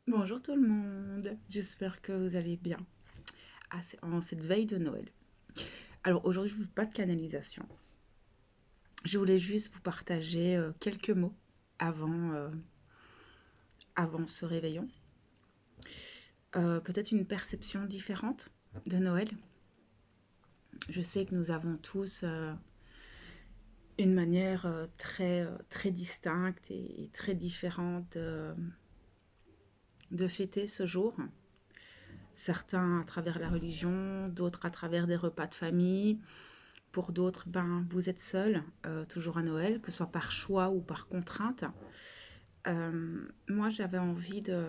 Bonjour tout le monde, j'espère que vous allez bien. C'est en cette veille de Noël. Alors aujourd'hui, je ne veux pas de canalisation. Je voulais juste vous partager quelques mots avant, avant ce réveillon. Peut-être une perception différente de Noël. Je sais que nous avons tous une manière très distincte et très différente de fêter ce jour. Certains à travers la religion, d'autres à travers des repas de famille. Pour d'autres, ben, vous êtes seul, toujours à Noël, que ce soit par choix ou par contrainte. Moi, j'avais envie de...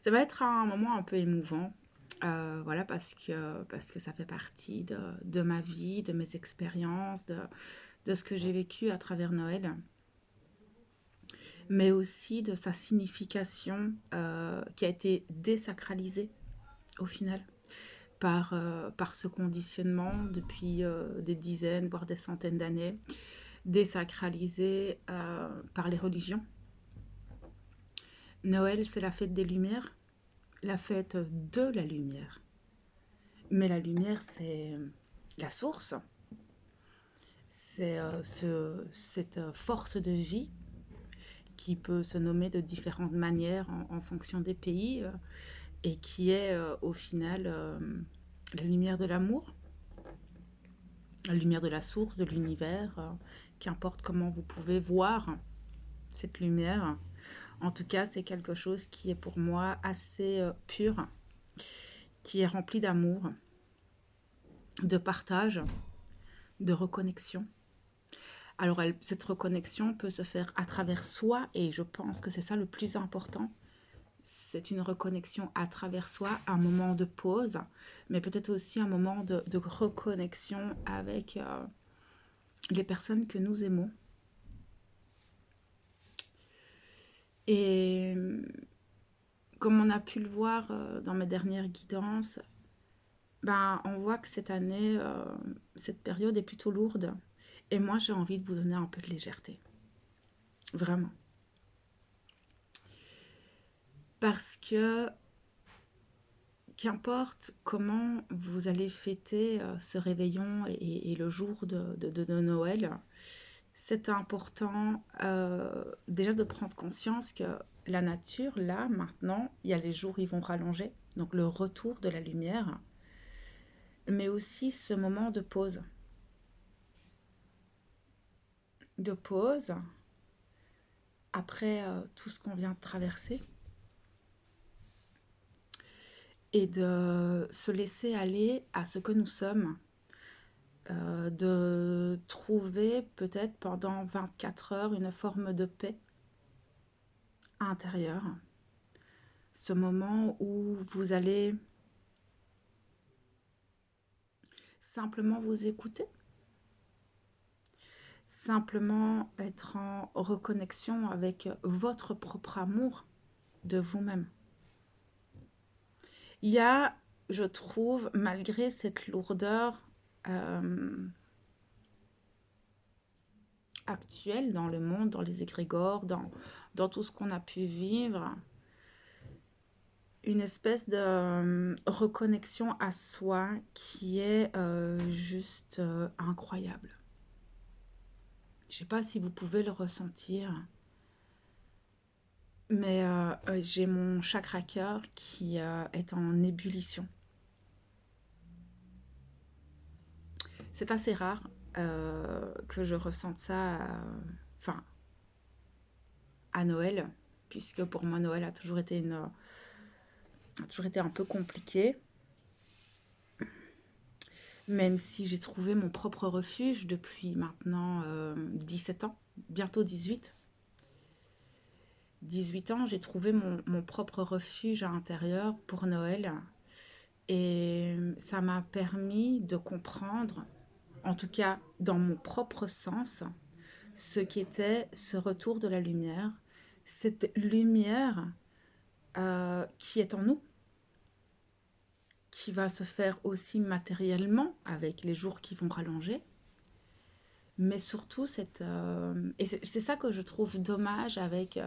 Ça va être un moment un peu émouvant, voilà, parce que ça fait partie de ma vie, de mes expériences, de ce que j'ai vécu à travers Noël, mais aussi de sa signification qui a été désacralisée au final. Par ce conditionnement depuis des dizaines, voire des centaines d'années, désacralisé par les religions. Noël, c'est la fête des Lumières, la fête de la lumière. Mais la lumière, c'est la source, c'est cette force de vie qui peut se nommer de différentes manières en fonction des pays et qui est au final la lumière de l'amour, la lumière de la source, de l'univers, qu'importe comment vous pouvez voir cette lumière. En tout cas, c'est quelque chose qui est pour moi assez pur, qui est rempli d'amour, de partage, de reconnexion. Alors, cette reconnexion peut se faire à travers soi et je pense que c'est ça le plus important. C'est une reconnexion à travers soi, un moment de pause, mais peut-être aussi un moment de reconnexion avec les personnes que nous aimons. Et comme on a pu le voir dans mes dernières guidances, ben, on voit que cette année, cette période est plutôt lourde. Et moi, j'ai envie de vous donner un peu de légèreté. Vraiment. Parce que qu'importe comment vous allez fêter ce réveillon et le jour de Noël, c'est important déjà de prendre conscience que la nature, là, maintenant, il y a les jours, ils vont rallonger. Donc le retour de la lumière, mais aussi ce moment de pause. De pause après tout ce qu'on vient de traverser et de se laisser aller à ce que nous sommes, de trouver peut-être pendant 24 heures une forme de paix intérieure, ce moment où vous allez simplement vous écouter, simplement être en reconnexion avec votre propre amour de vous-même. Il y a, je trouve, malgré cette lourdeur actuelle dans le monde, dans les égrégores, dans tout ce qu'on a pu vivre, une espèce de reconnexion à soi qui est juste incroyable. Je ne sais pas si vous pouvez le ressentir, mais j'ai mon chakra cœur qui est en ébullition. C'est assez rare que je ressente ça enfin, à Noël, puisque pour moi Noël a toujours été un peu compliqué, même si j'ai trouvé mon propre refuge depuis maintenant 17 ans, bientôt 18. 18 ans, j'ai trouvé mon propre refuge à l'intérieur pour Noël et ça m'a permis de comprendre, en tout cas dans mon propre sens, ce qu'était ce retour de la lumière, cette lumière qui est en nous, qui va se faire aussi matériellement avec les jours qui vont rallonger, mais surtout et c'est ça que je trouve dommage avec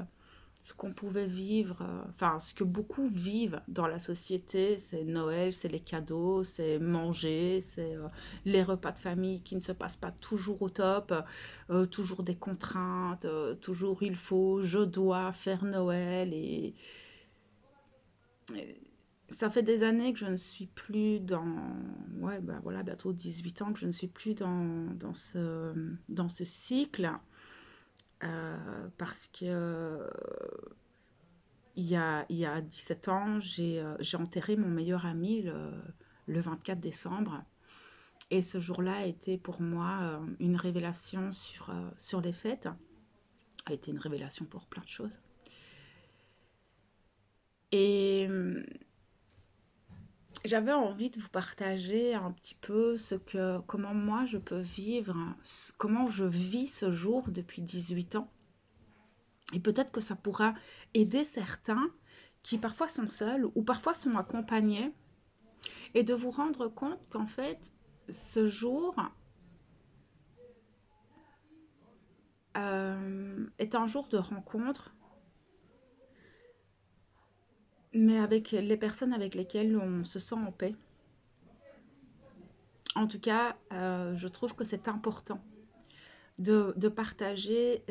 ce qu'on pouvait vivre, enfin ce que beaucoup vivent dans la société, c'est Noël, c'est les cadeaux, c'est manger, c'est les repas de famille qui ne se passent pas toujours au top, toujours des contraintes, toujours il faut, je dois faire Noël et ça fait des années que je ne suis plus dans, ouais, bah voilà, bientôt 18 ans que je ne suis plus dans ce cycle, parce que il y a 17 ans, j'ai enterré mon meilleur ami le 24 décembre. Et ce jour-là a été pour moi une révélation sur les fêtes. A été une révélation pour plein de choses. Et j'avais envie de vous partager un petit peu comment moi je peux vivre, comment je vis ce jour depuis 18 ans. Et peut-être que ça pourra aider certains qui parfois sont seuls ou parfois sont accompagnés et de vous rendre compte qu'en fait, ce jour est un jour de rencontre, mais avec les personnes avec lesquelles on se sent en paix. En tout cas, je trouve que c'est important de partager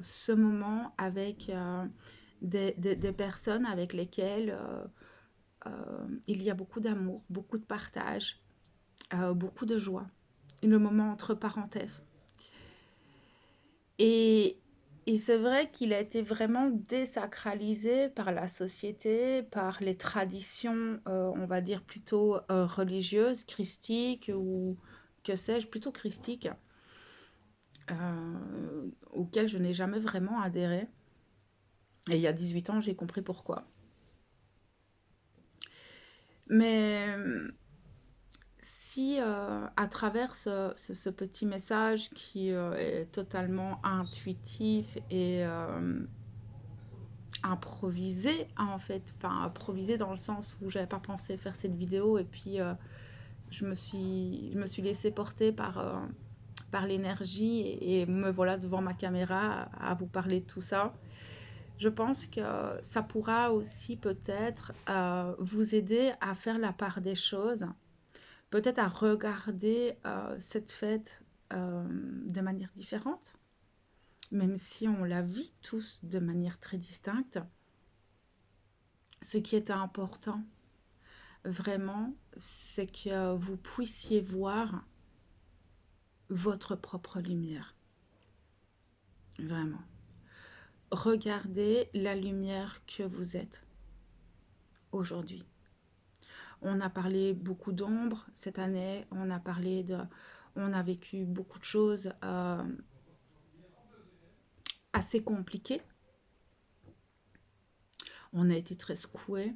ce moment avec des personnes avec lesquelles il y a beaucoup d'amour, beaucoup de partage, beaucoup de joie. Le moment entre parenthèses. Et, et c'est vrai qu'il a été vraiment désacralisé par la société, par les traditions, on va dire plutôt religieuses, christiques ou que sais-je, plutôt christiques, auxquelles je n'ai jamais vraiment adhéré. Et il y a 18 ans, j'ai compris pourquoi. Mais si à travers ce petit message qui est totalement intuitif et improvisé en fait, enfin improvisé dans le sens où j'avais pas pensé faire cette vidéo et puis je me suis laissée porter par l'énergie et me voilà devant ma caméra à vous parler de tout ça. Je pense que ça pourra aussi peut-être vous aider à faire la part des choses, peut-être à regarder cette fête de manière différente, même si on la vit tous de manière très distincte. Ce qui est important, vraiment, c'est que vous puissiez voir votre propre lumière. Vraiment. Regardez la lumière que vous êtes aujourd'hui. On a parlé beaucoup d'ombre cette année, on a vécu beaucoup de choses assez compliquées. On a été très secoués.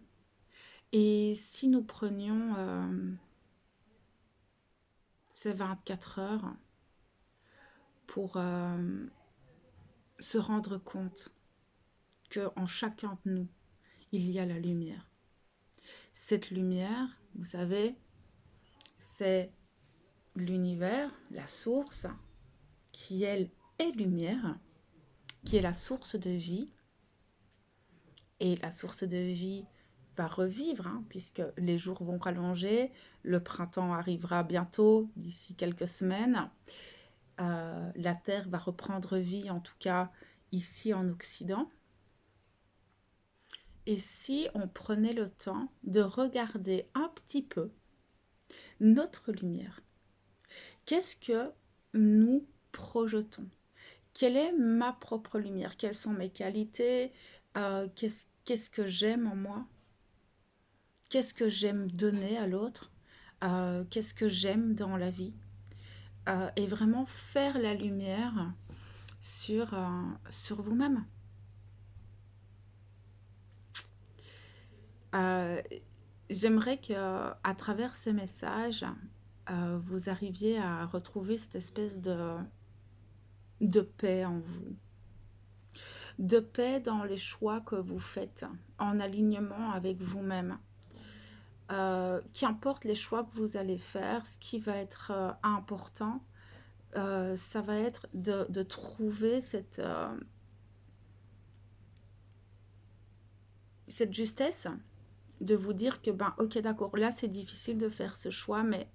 Et si nous prenions ces 24 heures pour se rendre compte qu'en chacun de nous, il y a la lumière. Cette lumière, vous savez, c'est l'univers, la source, qui elle est lumière, qui est la source de vie. Et la source de vie va revivre, hein, puisque les jours vont rallonger, le printemps arrivera bientôt, d'ici quelques semaines. La Terre va reprendre vie, en tout cas ici en Occident. Et si on prenait le temps de regarder un petit peu notre lumière, qu'est-ce que nous projetons? Quelle est ma propre lumière? Quelles sont mes qualités? Qu'est-ce que j'aime en moi? Qu'est-ce que j'aime donner à l'autre? Qu'est-ce que j'aime dans la vie? Et vraiment faire la lumière sur vous-même. Euh, J'aimerais que, à travers ce message, vous arriviez à retrouver cette espèce de paix en vous, de paix dans les choix que vous faites, en alignement avec vous-même. Qu'importe les choix que vous allez faire, ce qui va être important, ça va être de trouver cette justesse de vous dire que, ben, ok, d'accord, là, c'est difficile de faire ce choix, mais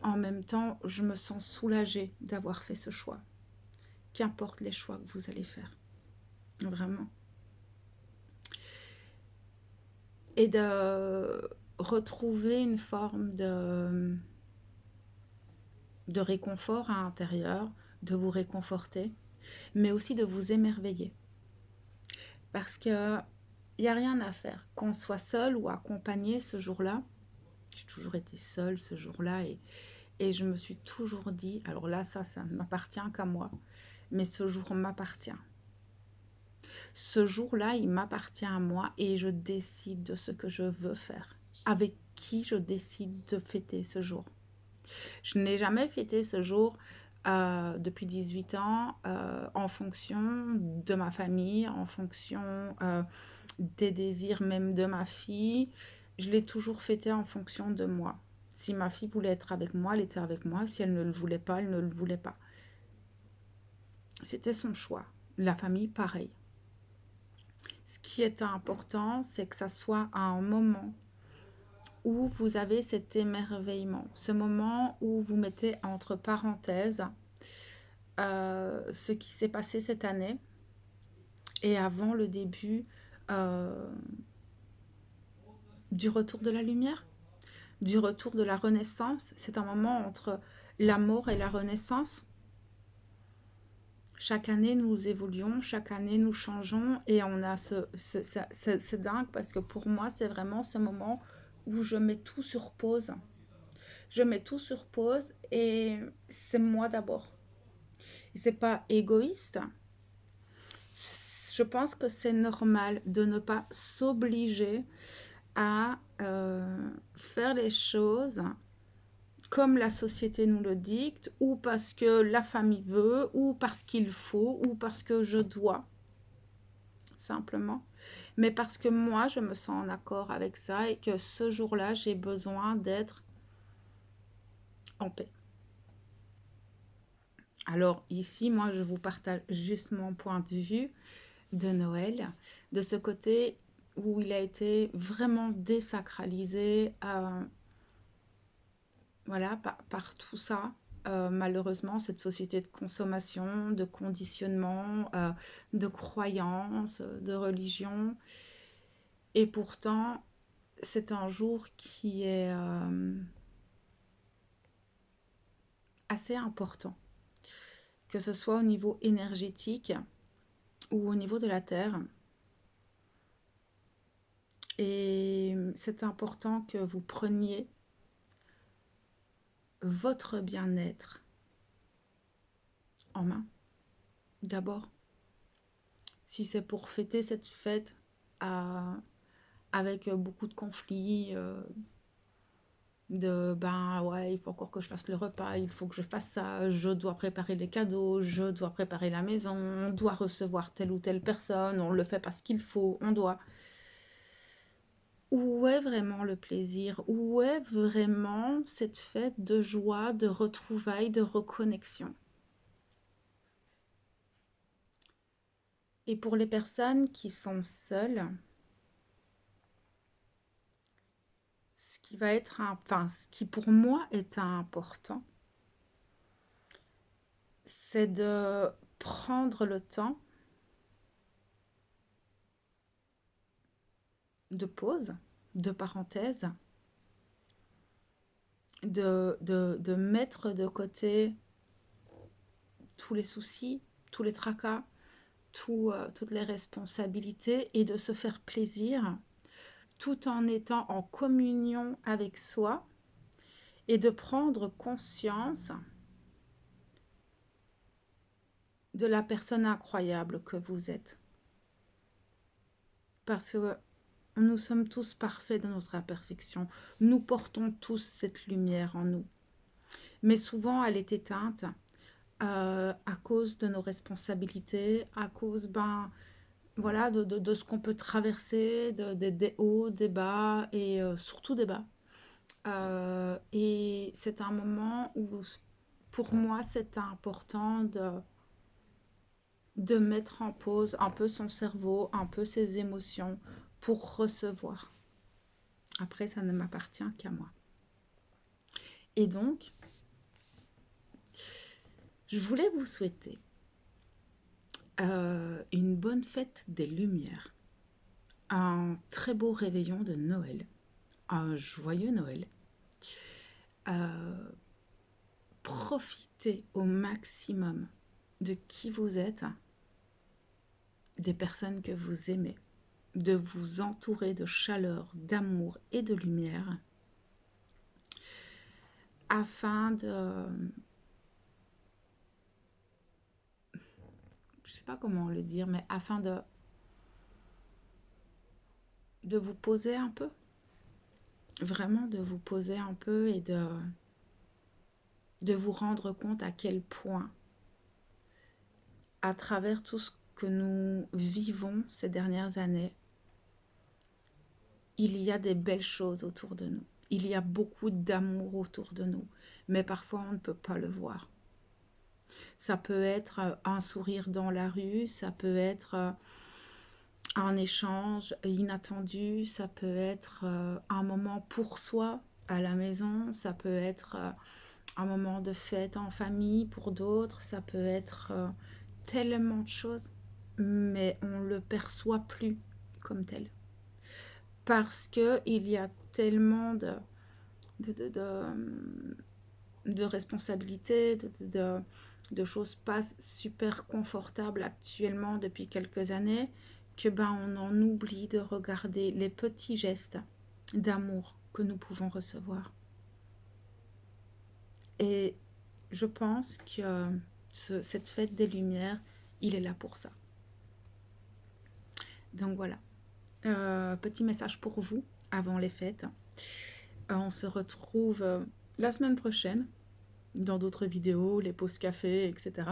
en même temps, je me sens soulagée d'avoir fait ce choix. Qu'importe les choix que vous allez faire, vraiment. Et de retrouver une forme de réconfort à l'intérieur, de vous réconforter, mais aussi de vous émerveiller. Parce que il n'y a rien à faire. Qu'on soit seul ou accompagné ce jour-là, j'ai toujours été seule ce jour-là et je me suis toujours dit, alors là, ça ne m'appartient qu'à moi, mais ce jour m'appartient. Ce jour-là, il m'appartient à moi et je décide de ce que je veux faire. Avec qui je décide de fêter ce jour. Je n'ai jamais fêté ce jour depuis 18 ans en fonction de ma famille, en fonction des désirs même de ma fille. Je l'ai toujours fêté en fonction de moi. Si ma fille voulait être avec moi, elle était avec moi. Si elle ne le voulait pas, elle ne le voulait pas. C'était son choix. La famille, pareil. Ce qui est important, c'est que ça soit à un moment où vous avez cet émerveillement, ce moment où vous mettez entre parenthèses ce qui s'est passé cette année et avant le début euh, du retour de la lumière, du retour de la renaissance. C'est un moment entre la mort et la renaissance. Chaque année, nous évoluons, chaque année, nous changeons et on a c'est dingue parce que pour moi, c'est vraiment ce moment où je mets tout sur pause. Je mets tout sur pause et c'est moi d'abord. C'est pas égoïste. Je pense que c'est normal de ne pas s'obliger à faire les choses comme la société nous le dicte, ou parce que la famille veut, ou parce qu'il faut, ou parce que je dois, simplement. Mais parce que moi, je me sens en accord avec ça et que ce jour-là, j'ai besoin d'être en paix. Alors ici, moi, je vous partage juste mon point de vue de Noël, de ce côté où il a été vraiment désacralisé voilà, par tout ça. Malheureusement, cette société de consommation, de conditionnement, de croyances, de religion. Et pourtant, c'est un jour qui est assez important, que ce soit au niveau énergétique ou au niveau de la Terre. Et c'est important que vous preniez votre bien-être en main, d'abord. Si c'est pour fêter cette fête avec beaucoup de conflits, de ben ouais, il faut encore que je fasse le repas, il faut que je fasse ça, je dois préparer les cadeaux, je dois préparer la maison, on doit recevoir telle ou telle personne, on le fait parce qu'il faut, on doit. Où est vraiment le plaisir? Où est vraiment cette fête de joie, de retrouvailles, de reconnexion? Et pour les personnes qui sont seules, ce qui va être, enfin, ce qui pour moi est important, c'est de prendre le temps de pause, de parenthèse, de mettre de côté tous les soucis, tous les tracas, toutes les responsabilités et de se faire plaisir tout en étant en communion avec soi et de prendre conscience de la personne incroyable que vous êtes. Parce que nous sommes tous parfaits de notre imperfection. Nous portons tous cette lumière en nous. Mais souvent, elle est éteinte à cause de nos responsabilités, à cause voilà, de ce qu'on peut traverser, des hauts, des bas et surtout des bas. Et c'est un moment où, pour moi, c'est important de mettre en pause un peu son cerveau, un peu ses émotions, pour recevoir. Après, ça ne m'appartient qu'à moi. Et donc, je voulais vous souhaiter une bonne fête des Lumières, un très beau réveillon de Noël, un joyeux Noël. Profitez au maximum de qui vous êtes, des personnes que vous aimez, de vous entourer de chaleur, d'amour et de lumière, afin de... Je ne sais pas comment le dire, mais afin de vous poser un peu, vraiment de vous poser un peu et de vous rendre compte à quel point, à travers tout ce que nous vivons ces dernières années, il y a des belles choses autour de nous. Il y a beaucoup d'amour autour de nous, mais parfois on ne peut pas le voir. Ça peut être un sourire dans la rue, ça peut être un échange inattendu, ça peut être un moment pour soi à la maison, ça peut être un moment de fête en famille pour d'autres, ça peut être tellement de choses, mais on ne le perçoit plus comme tel. Parce qu'il y a tellement de responsabilités, de choses pas super confortables actuellement depuis quelques années, que on en oublie de regarder les petits gestes d'amour que nous pouvons recevoir. Et je pense que cette fête des Lumières, il est là pour ça. Donc voilà, petit message pour vous avant les fêtes. On se retrouve la semaine prochaine dans d'autres vidéos, les pauses café, etc.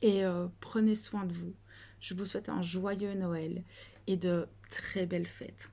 Et prenez soin de vous. Je vous souhaite un joyeux Noël et de très belles fêtes.